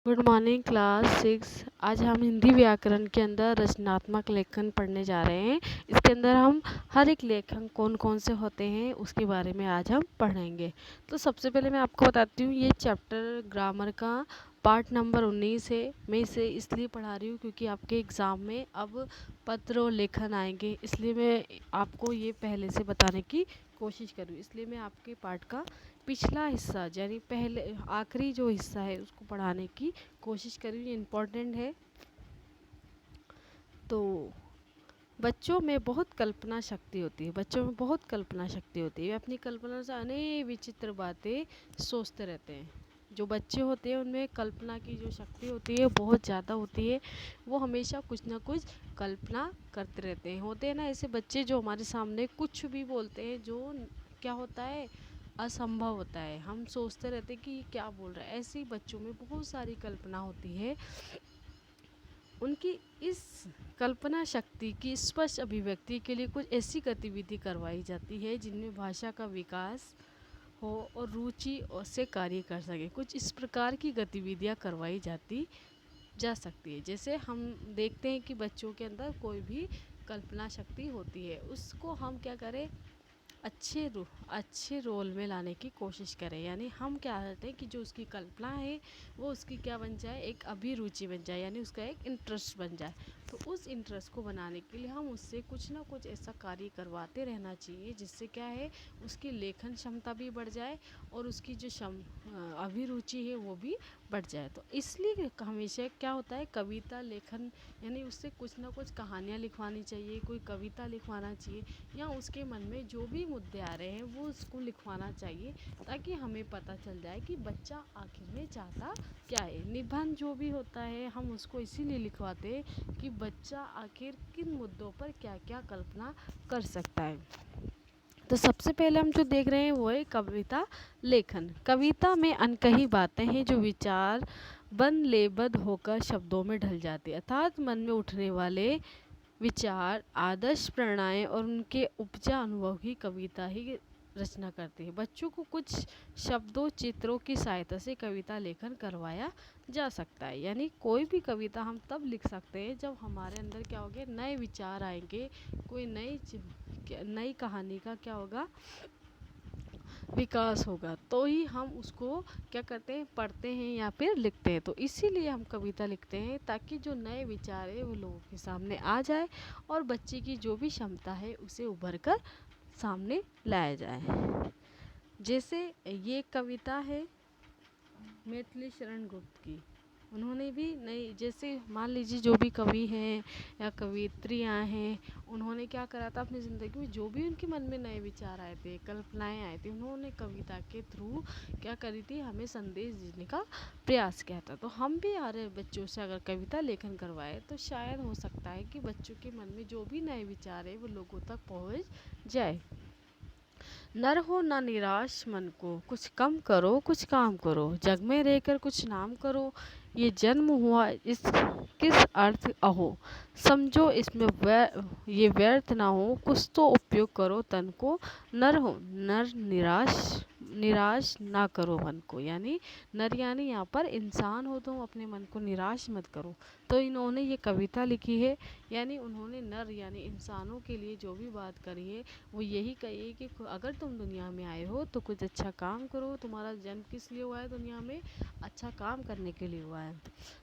Good morning class 6। आज हम हिंदी व्याकरण के अंदर रचनात्मक लेखन पढ़ने जा रहे हैं। इसके अंदर हम हर एक लेखन कौन कौन से होते हैं उसके बारे में आज हम पढ़ेंगे। तो सबसे पहले मैं आपको बताती हूँ, ये चैप्टर ग्रामर का पार्ट नंबर 19 है। मैं इसे इसलिए पढ़ा रही हूँ क्योंकि आपके एग्ज़ाम में अब पत्र और लेखन आएंगे, इसलिए मैं आपको ये पहले से बताने की कोशिश करूँ। इसलिए मैं आपके पार्ट का पिछला हिस्सा यानी पहले आखिरी जो हिस्सा है उसको पढ़ाने की कोशिश करूँ, ये इम्पोर्टेंट है। तो बच्चों में बहुत कल्पना शक्ति होती है, बच्चों में बहुत कल्पना शक्ति होती है। वे अपनी कल्पना से अनेक विचित्र बातें सोचते रहते हैं। जो बच्चे होते हैं उनमें कल्पना की जो शक्ति होती है बहुत ज़्यादा होती है। वो हमेशा कुछ ना कुछ कल्पना करते रहते हैं। होते हैं ना ऐसे बच्चे जो हमारे सामने कुछ भी बोलते हैं जो क्या होता है, असंभव होता है। हम सोचते रहते हैं कि ये क्या बोल रहा है। ऐसे ही बच्चों में बहुत सारी कल्पना होती है। उनकी इस कल्पना शक्ति की स्पष्ट अभिव्यक्ति के लिए कुछ ऐसी गतिविधि करवाई जाती है जिनमें भाषा का विकास हो और रुचि और से कार्य कर सके। कुछ इस प्रकार की गतिविधियां करवाई जाती जा सकती है। जैसे हम देखते हैं कि बच्चों के अंदर कोई भी कल्पना शक्ति होती है, उसको हम क्या करें, अच्छे रोल में लाने की कोशिश करें। यानी हम क्या करते हैं कि जो उसकी कल्पना है वो उसकी क्या बन जाए, एक अभिरुचि बन जाए, यानी उसका एक इंटरेस्ट बन जाए। तो उस इंटरेस्ट को बनाने के लिए हम उससे कुछ ना कुछ ऐसा कार्य करवाते रहना चाहिए जिससे क्या है, उसकी लेखन क्षमता भी बढ़ जाए और उसकी जो अभिरुचि है वो भी बढ़ जाए। तो इसलिए हमेशा क्या होता है, कविता लेखन यानी उससे कुछ ना कुछ कहानियाँ लिखवानी चाहिए, कोई कविता लिखवाना चाहिए, या उसके मन में जो भी मुद्दे आ रहे हैं वो उसको लिखवाना चाहिए, ताकि हमें पता चल जाए कि बच्चा आखिर में चाहता क्या है। निबंध जो भी होता है हम उसको इसीलिए लिखवाते हैं कि बच्चा आखिर किन मुद्दों पर क्या क्या कल्पना कर सकता है। तो सबसे पहले हम जो देख रहे हैं वो है कविता लेखन। कविता में अनकही बातें हैं जो विचार बन लेबद्ध होकर शब्दों में ढल जाती है, अर्थात मन में उठने वाले विचार, आदर्श प्रेरणाएं और उनके उपजा अनुभव की कविता ही रचना करते हैं। बच्चों को कुछ शब्दों चित्रों की सहायता से कविता लेखन करवाया जा सकता है। यानी कोई भी कविता हम तब लिख सकते हैं जब हमारे अंदर क्या होगा, नए विचार आएंगे, कोई नई कहानी का क्या होगा, विकास होगा, तो ही हम उसको क्या करते हैं, पढ़ते हैं या फिर लिखते हैं। तो इसीलिए हम कविता लिखते हैं ताकि जो नए विचार है वो लोगों के सामने आ जाए और बच्चे की जो भी क्षमता है उसे उभर कर सामने लाया जाए। जैसे ये कविता है मैथिली शरण गुप्त की। उन्होंने भी नई, जैसे मान लीजिए जो भी कवि हैं या कवित्रियाँ हैं, उन्होंने क्या करा था अपनी ज़िंदगी में, जो भी उनके मन में नए विचार आए थे, कल्पनाएं आई थी, उन्होंने कविता के थ्रू क्या करी थी, हमें संदेश देने का प्रयास किया था। तो हम भी हमारे बच्चों से अगर कविता लेखन करवाए तो शायद हो सकता है कि बच्चों के मन में जो भी नए विचार है वो लोगों तक पहुँच जाए। नर हो ना निराश मन को, कुछ कम करो कुछ काम करो, जग में रहकर कुछ नाम करो, ये जन्म हुआ इस किस अर्थ अहो, समझो इसमें ये व्यर्थ ना हो, कुछ तो उपयोग करो तन को, नर हो नर निराश ना करो मन को। यानी नर यानी यहाँ पर इंसान हो तो अपने मन को निराश मत करो। तो इन्होंने ये कविता लिखी है, यानी उन्होंने नर यानी इंसानों के लिए जो भी बात करी है वो यही कही है कि अगर तुम दुनिया में आए हो तो कुछ अच्छा काम करो। तुम्हारा जन्म किस लिए हुआ है, दुनिया में अच्छा काम करने के लिए हुआ है।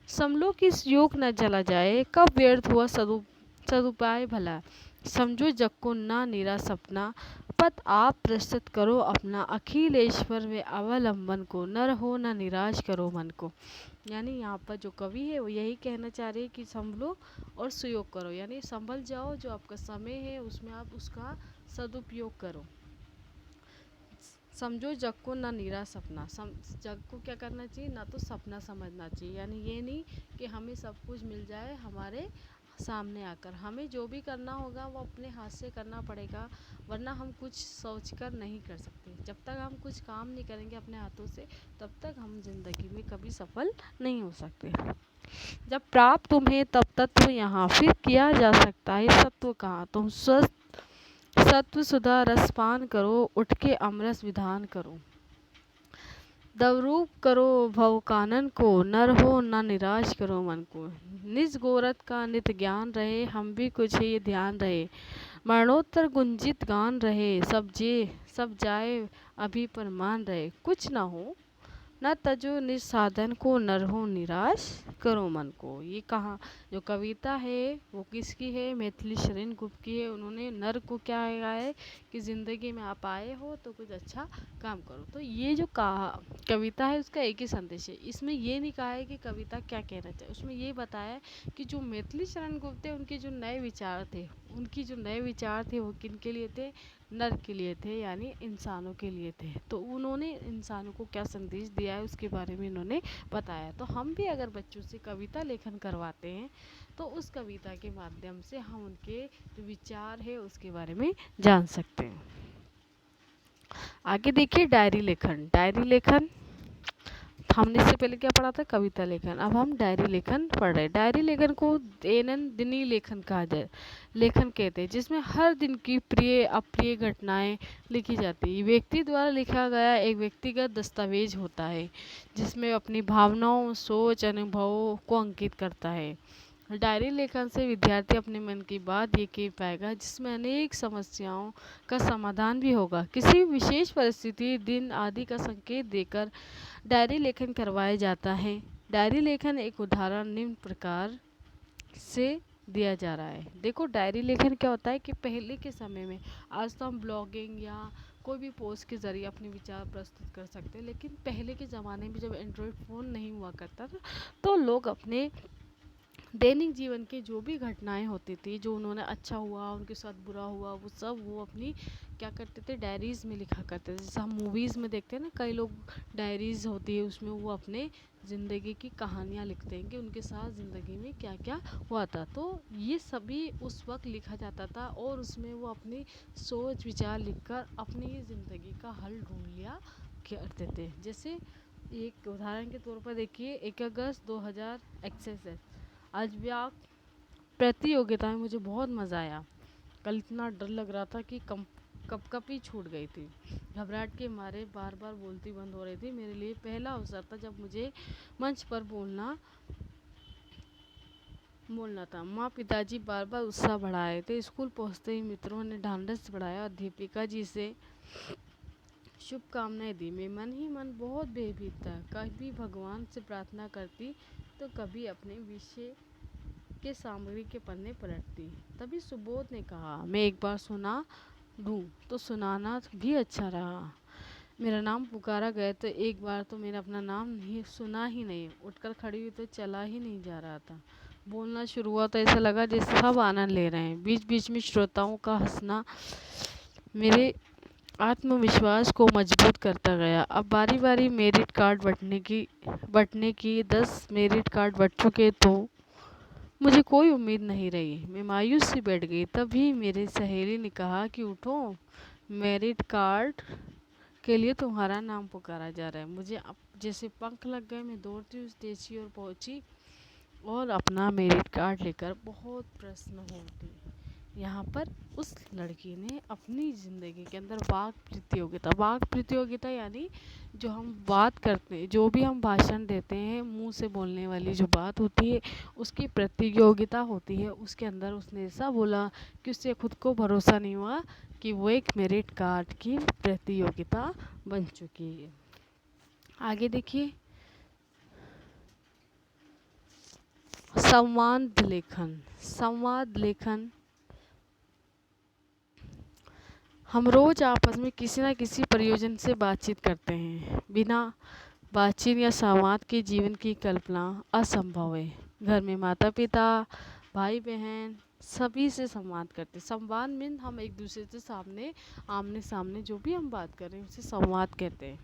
समलो किस योग न चला जाए, कब व्यर्थ हुआ सदुपाय भला, समझो जग को ना नीरा सपना, पथ आप प्रस्तुत करो अपना, अखिलेश्वर में अवलंबन को, नर हो ना निराश करो मन को। यानी यहाँ पर जो कवि है वो यही कहना चाह रहे हैं कि संभलो और सुयोग करो, यानी संभल जाओ, जो आपका समय है उसमें आप उसका सदुपयोग करो। समझो जग को ना नीरा सपना, जग को क्या करना चाहिए, ना तो सपना समझना चाहिए। यानी ये नहीं कि हमें सब कुछ मिल जाए हमारे सामने आकर, हमें जो भी करना होगा वो अपने हाथ से करना पड़ेगा, वरना हम कुछ सोचकर नहीं कर सकते। जब तक हम कुछ काम नहीं करेंगे अपने हाथों से तब तक हम जिंदगी में कभी सफल नहीं हो सकते। जब प्राप्त तुम्हें तब तत्व यहाँ, फिर किया जा सकता है सत्व कहाँ, तुम स्वस्थ सत्व सुधा रसपान करो, उठ के अमरस विधान करो। दवरूप करो भव कानन को, नर हो न निराश करो मन को। निज गोरख का नित ज्ञान रहे, हम भी कुछ ये ध्यान रहे। मरणोत्तर गुंजित गान रहे, सब जाए अभी पर मान रहे। कुछ न हो न तजो निज साधन को, नर हो निराश करो मन को। ये कहा जो कविता है वो किसकी है? मैथिली शरण गुप्त की है। उन्होंने नर को क्या कहा है कि ज़िंदगी में आप आए हो तो कुछ अच्छा काम करो। तो ये जो कहा कविता है उसका एक ही संदेश है। इसमें ये नहीं कहा है कि कविता क्या कहना चाहिए, उसमें ये बताया है कि जो मैथिली शरण गुप्त थे उनके जो नए विचार थे, वो किन के लिए थे? नर के लिए थे, यानी इंसानों के लिए थे। तो उन्होंने इंसानों को क्या संदेश दिया है उसके बारे में इन्होंने बताया। तो हम भी अगर बच्चों से कविता लेखन करवाते हैं तो उस कविता के माध्यम से हम उनके जो विचार है उसके बारे में जान सकते हैं। आगे देखिए डायरी लेखन। डायरी लेखन हमने इससे पहले क्या पढ़ा था? कविता लेखन। अब हम डायरी लेखन पढ़ रहे हैं। डायरी लेखन को दैनंदिनी लेखन कहा जाए, लेखन कहते हैं, जिसमें हर दिन की प्रिय अप्रिय घटनाएं लिखी जाती है। व्यक्ति द्वारा लिखा गया एक व्यक्तिगत दस्तावेज होता है जिसमें अपनी भावनाओं, सोच, अनुभवों को अंकित करता है। डायरी लेखन से विद्यार्थी अपने मन की बात ये कह पाएगा, जिसमें अनेक समस्याओं का समाधान भी होगा। किसी विशेष परिस्थिति, दिन आदि का संकेत देकर डायरी लेखन करवाया जाता है। डायरी लेखन एक उदाहरण निम्न प्रकार से दिया जा रहा है। देखो डायरी लेखन क्या होता है कि पहले के समय में, आज तो हम ब्लॉगिंग या कोई भी पोस्ट के ज़रिए अपने विचार प्रस्तुत कर सकते हैं, लेकिन पहले के ज़माने में जब एंड्रॉयड फ़ोन नहीं हुआ करता था तो लोग अपने दैनिक जीवन की जो भी घटनाएं होती थी, जो उन्होंने अच्छा हुआ, उनके साथ बुरा हुआ, वो सब वो अपनी क्या करते थे? डायरीज़ में लिखा करते थे। जैसे हम मूवीज़ में देखते हैं ना, कई लोग डायरीज़ होती है उसमें वो अपने ज़िंदगी की कहानियाँ लिखते हैं कि उनके साथ ज़िंदगी में क्या क्या हुआ था। तो ये सभी उस वक्त लिखा जाता था और उसमें वो अपनी सोच विचार लिखकर अपनी ज़िंदगी का हल ढूंढ लिया करते थे। जैसे एक उदाहरण के तौर पर देखिए, 1 अगस्त 2000 एक्सेस आज व्याक प्रतियोगिता में मुझे बहुत मज़ा आया। कल इतना डर लग रहा था कि कप ही छूट गई थी। घबराहट के मारे बार बार बोलती बंद हो रही थी। मेरे लिए पहला अवसर था जब मुझे मंच पर बोलना था। माँ पिताजी बार बार उत्साह बढ़ाए थे। स्कूल पहुँचते ही मित्रों ने ढांढस बढ़ाया और दीपिका जी से शुभकामनाएं दी। मैं मन ही मन बहुत भयभीत था। कभी भगवान से प्रार्थना करती तो कभी अपने विषय के सामग्री के पन्ने पलटती। तभी सुबोध ने कहा, मैं एक बार सुना दूँ तो सुनाना भी अच्छा रहा। मेरा नाम पुकारा गया तो एक बार तो मैंने अपना नाम नहीं सुना ही नहीं। उठकर खड़ी हुई तो चला ही नहीं जा रहा था। बोलना शुरू हुआ तो ऐसा लगा जैसे सब आनंद ले रहे हैं। बीच बीच में श्रोताओं का हंसना मेरे आत्मविश्वास को मजबूत करता गया। अब बारी बारी मेरिट कार्ड बंटने की 10 मेरिट कार्ड बट चुके तो मुझे कोई उम्मीद नहीं रही। मैं मायूस सी बैठ गई। तभी मेरी सहेली ने कहा कि उठो, मेरिट कार्ड के लिए तुम्हारा नाम पुकारा जा रहा है। मुझे अब जैसे पंख लग गए। मैं दौड़ती हुई स्टेज की ओर पहुंची और अपना मेरिट कार्ड लेकर बहुत प्रसन्न हो उठी। यहाँ पर उस लड़की ने अपनी ज़िंदगी के अंदर वाक प्रतियोगिता यानी जो हम बात करते हैं, जो भी हम भाषण देते हैं, मुंह से बोलने वाली जो बात होती है उसकी प्रतियोगिता होती है। उसके अंदर उसने ऐसा बोला कि उससे खुद को भरोसा नहीं हुआ कि वो एक मेरिट कार्ड की प्रतियोगिता बन चुकी है। आगे देखिए, संवाद लेखन हम रोज आपस में किसी न किसी प्रयोजन से बातचीत करते हैं। बिना बातचीत या संवाद के जीवन की कल्पना असंभव है। घर में माता पिता, भाई बहन सभी से संवाद करते हैं। संवाद मीन हम एक दूसरे से आमने सामने जो भी हम बात कर रहे हैं उसे संवाद कहते हैं।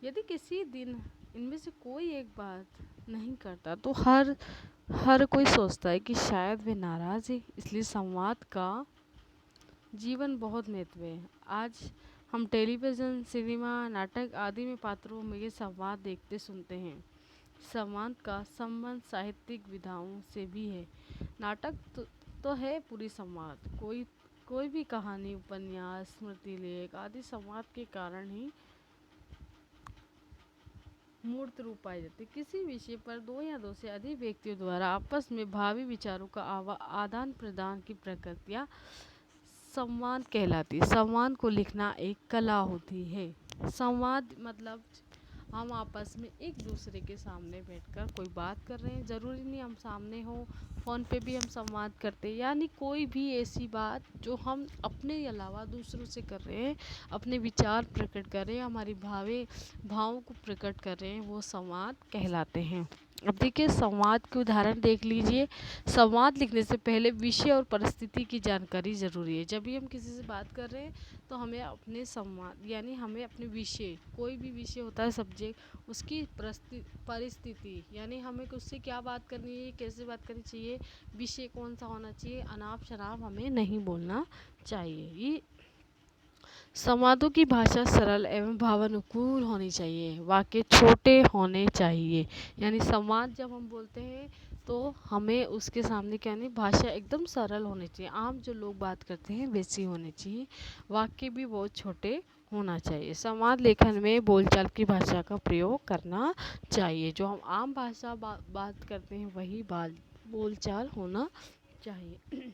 यदि किसी दिन इनमें से कोई एक बात नहीं करता तो हर कोई सोचता है कि शायद वे नाराज़ है। इसलिए संवाद का जीवन बहुत महत्व है। आज हम टेलीविज़न, सिनेमा, नाटक आदि में पात्रों में ये संवाद देखते सुनते हैं। संवाद का संबंध साहित्यिक विधाओं से भी है। नाटक तो है पूरी संवाद। कोई भी कहानी, उपन्यास, स्मृति लेख आदि संवाद के कारण ही मूर्त रूप पाई जाती है। किसी विषय पर दो या दो से अधिक व्यक्तियों द्वारा आपस में भावी विचारों का आदान प्रदान की प्रक्रिया संवाद कहलाती है। संवाद को लिखना एक कला होती है। संवाद मतलब हम आपस में एक दूसरे के सामने बैठकर कोई बात कर रहे हैं, ज़रूरी नहीं हम सामने हो, फ़ोन पे भी हम संवाद करते हैं, यानी कोई भी ऐसी बात जो हम अपने अलावा दूसरों से कर रहे हैं, अपने विचार प्रकट कर रहे हैं, हमारी भावों को प्रकट कर रहे हैं, वो संवाद कहलाते हैं। अब देखिए संवाद के उदाहरण देख लीजिए। संवाद लिखने से पहले विषय और परिस्थिति की जानकारी ज़रूरी है। जब भी हम किसी से बात कर रहे हैं तो हमें अपने संवाद यानी हमें अपने विषय, कोई भी विषय होता है सब्जेक्ट, उसकी परिस्थिति यानी हमें उससे क्या बात करनी है, कैसे बात करनी चाहिए, विषय कौन सा होना चाहिए, अनाप शनाप हमें नहीं बोलना चाहिए। ये संवादों की भाषा सरल एवं भावानुकूल होनी चाहिए। वाक्य छोटे होने चाहिए। यानी संवाद जब हम बोलते हैं तो हमें उसके सामने क्या नहीं, भाषा एकदम सरल होनी चाहिए, आम जो लोग बात करते हैं वैसी होनी चाहिए। वाक्य भी बहुत छोटे होना चाहिए। संवाद लेखन में बोलचाल की भाषा का प्रयोग करना चाहिए। जो हम आम भाषा बात करते हैं वही बोलचाल होना चाहिए।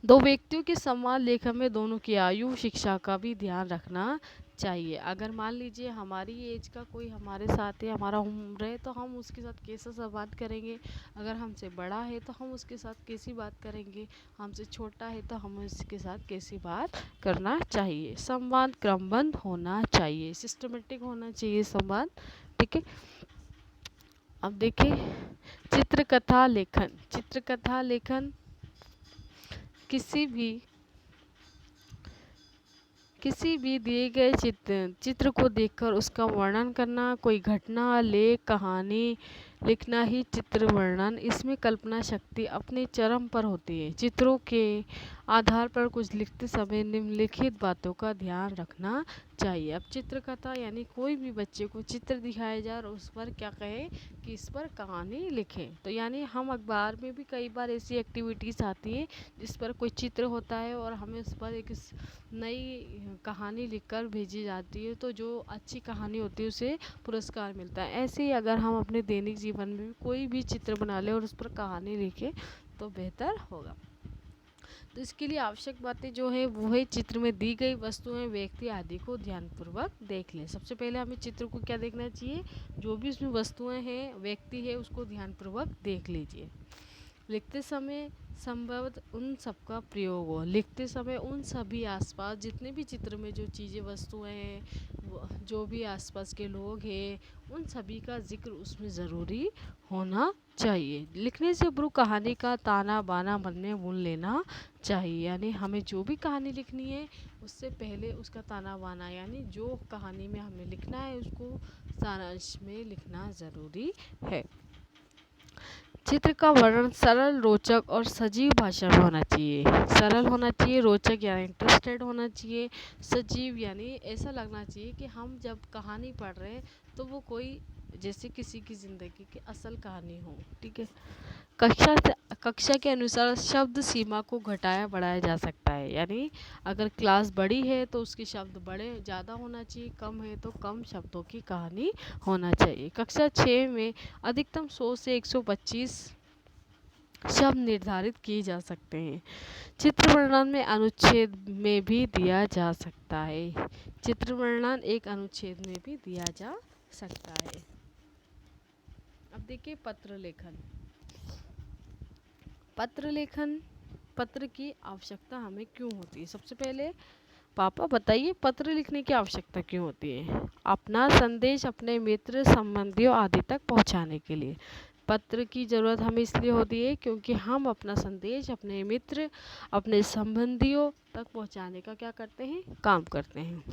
दो व्यक्तियों के संवाद लेखन में दोनों की आयु, शिक्षा का भी ध्यान रखना चाहिए। अगर मान लीजिए हमारी एज का कोई हमारे साथ है, हमारा उम्र है, तो हम उसके साथ कैसा संवाद करेंगे। अगर हमसे बड़ा है तो हम उसके साथ कैसी बात करेंगे, हमसे छोटा है तो हम उसके साथ कैसी बात करना चाहिए। संवाद क्रमबद्ध होना चाहिए, सिस्टमेटिक होना चाहिए संवाद। ठीक है। अब देखिए चित्रकथा लेखन। चित्रकथा लेखन किसी भी दिए गए चित्र को देखकर उसका वर्णन करना, कोई घटना, लेख, कहानी लिखना ही चित्र वर्णन। इसमें कल्पना शक्ति अपने चरम पर होती है। चित्रों के आधार पर कुछ लिखते समय निम्नलिखित बातों का ध्यान रखना चाहिए। अब चित्रकथा यानी कोई भी बच्चे को चित्र दिखाया जाए और उस पर क्या कहे कि इस पर कहानी लिखें। तो यानी हम अखबार में भी कई बार ऐसी एक्टिविटीज़ आती है जिस पर कोई चित्र होता है और हमें उस पर एक नई कहानी लिखकर भेजी जाती है, तो जो अच्छी कहानी होती है उसे पुरस्कार मिलता है। ऐसे ही अगर हम अपने दैनिक जीवन में भी कोई भी चित्र बना लें और उस पर कहानी लिखें तो बेहतर होगा। तो इसके लिए आवश्यक बातें जो है वो है चित्र में दी गई वस्तुएं, व्यक्ति आदि को ध्यानपूर्वक देख लें। सबसे पहले हमें चित्र को क्या देखना चाहिए, जो भी उसमें वस्तुएं हैं, व्यक्ति है, उसको ध्यानपूर्वक देख लीजिए। लिखते समय संभवतः उन सबका प्रयोग हो। लिखते समय उन सभी आसपास जितने भी चित्र में जो चीज़ें वस्तुएं हैं, जो भी आसपास के लोग हैं, उन सभी का जिक्र उसमें ज़रूरी होना चाहिए। लिखने से पूर्व कहानी का ताना बाना मन में बुन लेना चाहिए। यानी हमें जो भी कहानी लिखनी है उससे पहले उसका ताना बाना यानी जो कहानी में हमें लिखना है उसको सारांश में लिखना ज़रूरी है। चित्र का वर्णन सरल, रोचक और सजीव भाषा में होना चाहिए। सरल होना चाहिए, रोचक यानी इंटरेस्टेड होना चाहिए, सजीव यानी ऐसा लगना चाहिए कि हम जब कहानी पढ़ रहे हैं तो वो कोई जैसे किसी की ज़िंदगी की असल कहानी हो। ठीक है। कक्षा के अनुसार शब्द सीमा को घटाया बढ़ाया जा सकता है। यानी अगर क्लास बड़ी है तो उसके शब्द बड़े ज़्यादा होना चाहिए, कम है तो कम शब्दों की कहानी होना चाहिए। कक्षा 6 में अधिकतम 100 से 125 शब्द निर्धारित किए जा सकते हैं। चित्र वर्णन में अनुच्छेद में भी दिया जा सकता है। चित्र वर्णन एक अनुच्छेद में भी दिया जा सकता है। अब देखिए पत्र लेखन। पत्र की आवश्यकता हमें क्यों होती है। सबसे पहले पापा बताइए पत्र लिखने की आवश्यकता क्यों होती है। अपना संदेश अपने मित्र, संबंधियों आदि तक पहुंचाने के लिए पत्र की ज़रूरत हमें इसलिए होती है क्योंकि हम अपना संदेश अपने मित्र, अपने संबंधियों तक पहुंचाने का क्या करते हैं, काम करते हैं।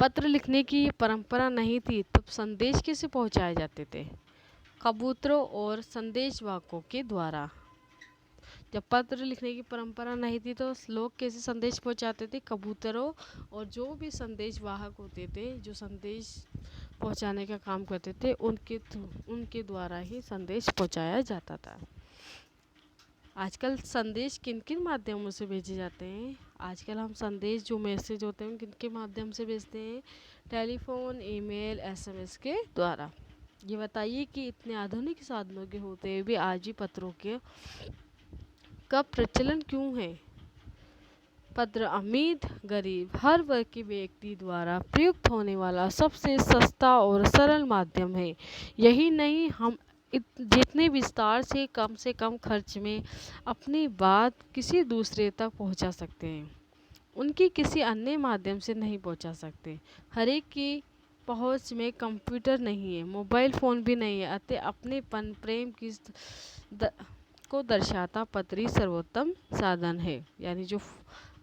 पत्र लिखने की परंपरा नहीं थी तब संदेश कैसे पहुंचाए जाते थे, कबूतरों और संदेशवाहकों के द्वारा। जब पत्र लिखने की परंपरा नहीं थी तो लोग कैसे संदेश पहुंचाते थे, कबूतरों और जो भी संदेश वाहक होते थे जो संदेश पहुंचाने का काम करते थे उनके द्वारा ही संदेश पहुंचाया जाता था। आजकल संदेश किन किन माध्यमों से भेजे जाते हैं। आजकल हम संदेश जो मैसेज होते हैं किन के माध्यम से भेजते हैं, टेलीफोन, ईमेल, एसएमएस के द्वारा। ये बताइए कि इतने आधुनिक साधनों के होते हुए भी आज भी पत्रों के का प्रचलन क्यों है? पत्र अमीर गरीब हर वर्ग के व्यक्ति द्वारा प्रयुक्त होने वाला सबसे सस्ता और सरल माध्यम है। यही नहीं, हम जितने विस्तार से कम खर्च में अपनी बात किसी दूसरे तक पहुंचा सकते हैं, उनकी किसी अन्य माध्यम से नहीं पहुंचा सकते। हर एक की पहुंच में कंप्यूटर नहीं है, मोबाइल फ़ोन भी नहीं है, अतः अपनेपन प्रेम की द, को दर्शाता पत्र ही सर्वोत्तम साधन है। यानी जो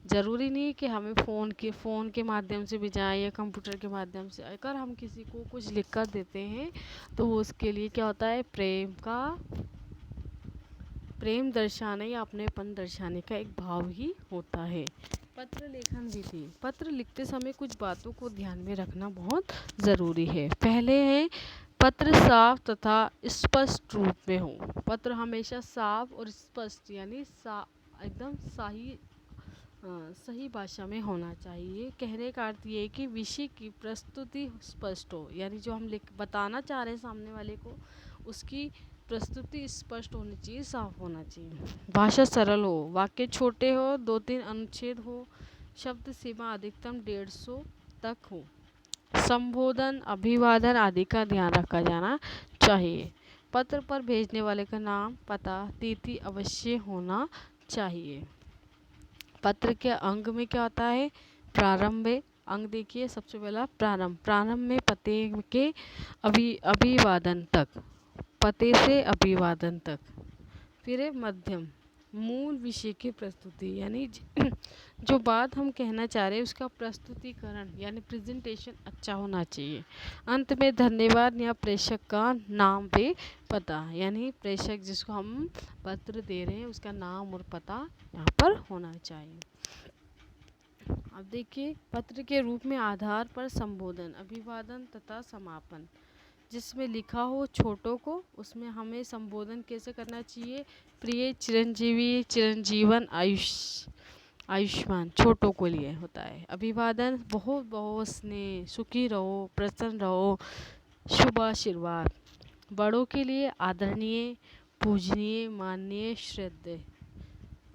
ज़रूरी नहीं है कि हमें फ़ोन के माध्यम से भी जाएं या कंप्यूटर के माध्यम से। अगर हम किसी को कुछ लिख कर देते हैं तो वो उसके लिए क्या होता है, प्रेम दर्शाने या अपनेपन दर्शाने का एक भाव ही होता है। पत्र लेखन विधि। पत्र लिखते समय कुछ बातों को ध्यान में रखना बहुत ज़रूरी है। पहले है, पत्र साफ तथा स्पष्ट रूप में हो। पत्र हमेशा साफ और स्पष्ट यानी एकदम सही भाषा में होना चाहिए। कहने का अर्थ ये है कि विषय की प्रस्तुति स्पष्ट हो, यानी जो हम बताना चाह रहे हैं सामने वाले को, उसकी प्रस्तुति स्पष्ट होनी चाहिए, साफ होना चाहिए। भाषा सरल हो, वाक्य छोटे हो, 2-3 अनुच्छेद हो, शब्द सीमा अधिकतम 150 तक हो। संबोधन, अभिवादन आदि का ध्यान रखा जाना चाहिए। पत्र पर भेजने वाले का नाम, पता, तिथि अवश्य होना चाहिए। पत्र के अंग में क्या होता है, प्रारंभ है। अंग देखिए, सबसे पहला प्रारंभ में पते के अभिवादन तक, पते से अभिवादन तक। फिर है मध्यम, मूल विषय की प्रस्तुति, यानी जो बात हम कहना चाह रहे हैं उसका प्रस्तुतिकरण यानी प्रेजेंटेशन अच्छा होना चाहिए। अंत में धन्यवाद या प्रेषक का नाम पे पता, यानी प्रेषक जिसको हम पत्र दे रहे हैं उसका नाम और पता यहाँ पर होना चाहिए। अब देखिए, पत्र के रूप में आधार पर संबोधन, अभिवादन तथा समापन। जिसमें लिखा हो छोटों को, उसमें हमें संबोधन कैसे करना चाहिए, प्रिय चिरंजीवी, चिरंजीवन, आयुष्मान, छोटों को लिए होता है। अभिवादन, बहुत बहुत स्नेह, सुखी रहो, प्रसन्न रहो, शुभ आशीर्वाद। बड़ों के लिए आदरणीय, पूजनीय, माननीय, श्रद्धेय।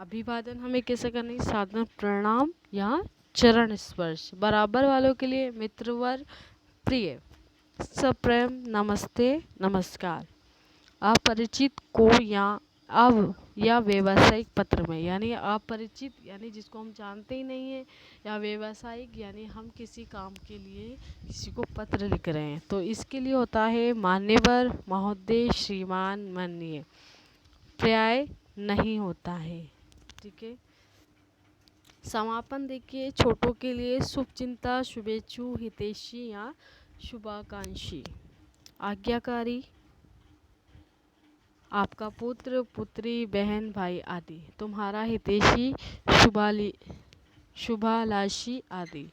अभिवादन हमें कैसे करनी, साधारण प्रणाम या चरण स्पर्श। बराबर वालों के लिए मित्रवर, प्रिय, सप्रेम, नमस्ते, नमस्कार। अपरिचित को या व्यावसायिक पत्र में, यानी अपरिचित यानी जिसको हम जानते ही नहीं है, या व्यावसायिक यानी हम किसी काम के लिए किसी को पत्र लिख रहे हैं, तो इसके लिए होता है मान्यवर, महोदय, श्रीमान, माननीय। पर्याय नहीं होता है, ठीक है। समापन देखिए, छोटों के लिए शुभचिंता, शुभेच्छु, हितैषी या शुभाकांक्षी। आज्ञाकारी, आपका पुत्र, पुत्री, बहन, भाई आदि। तुम्हारा हितैषी, शुभालाषी आदि।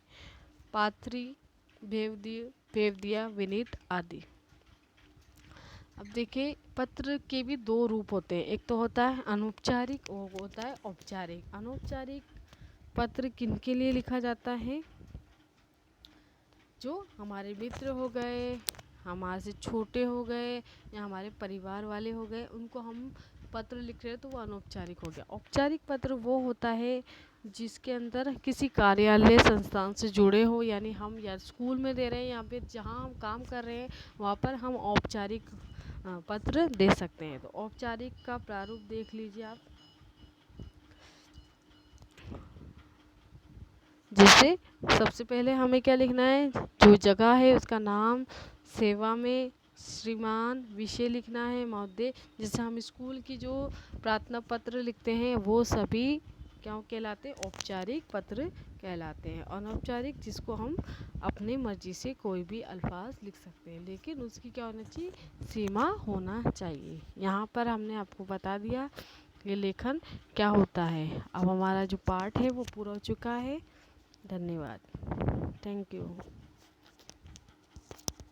पात्री, भेवदिया, विनीत आदि। अब देखिए, पत्र के भी 2 रूप होते हैं, एक तो होता है अनौपचारिक और होता है औपचारिक। अनौपचारिक पत्र किनके लिए लिखा जाता है, जो हमारे मित्र हो गए, हमारे से छोटे हो गए या हमारे परिवार वाले हो गए, उनको हम पत्र लिख रहे हैं तो वो अनौपचारिक हो गया। औपचारिक पत्र वो होता है जिसके अंदर किसी कार्यालय संस्थान से जुड़े हो, यानी हम या स्कूल में दे रहे हैं या फिर जहाँ हम काम कर रहे हैं वहाँ पर हम औपचारिक पत्र दे सकते हैं। तो औपचारिक का प्रारूप देख लीजिए आप, जैसे सबसे पहले हमें क्या लिखना है, जो जगह है उसका नाम, सेवा में श्रीमान, विषय लिखना है महोदय। जैसे हम स्कूल की जो प्रार्थना पत्र लिखते हैं वो सभी क्या कहलाते हैं, औपचारिक पत्र कहलाते हैं। अनौपचारिक जिसको हम अपनी मर्जी से कोई भी अल्फाज लिख सकते हैं, लेकिन उसकी क्या होना चाहिए, सीमा होना चाहिए। यहाँ पर हमने आपको बता दिया ये लेखन क्या होता है। अब हमारा जो पार्ट है वो पूरा हो चुका है। धन्यवाद, थैंक यू।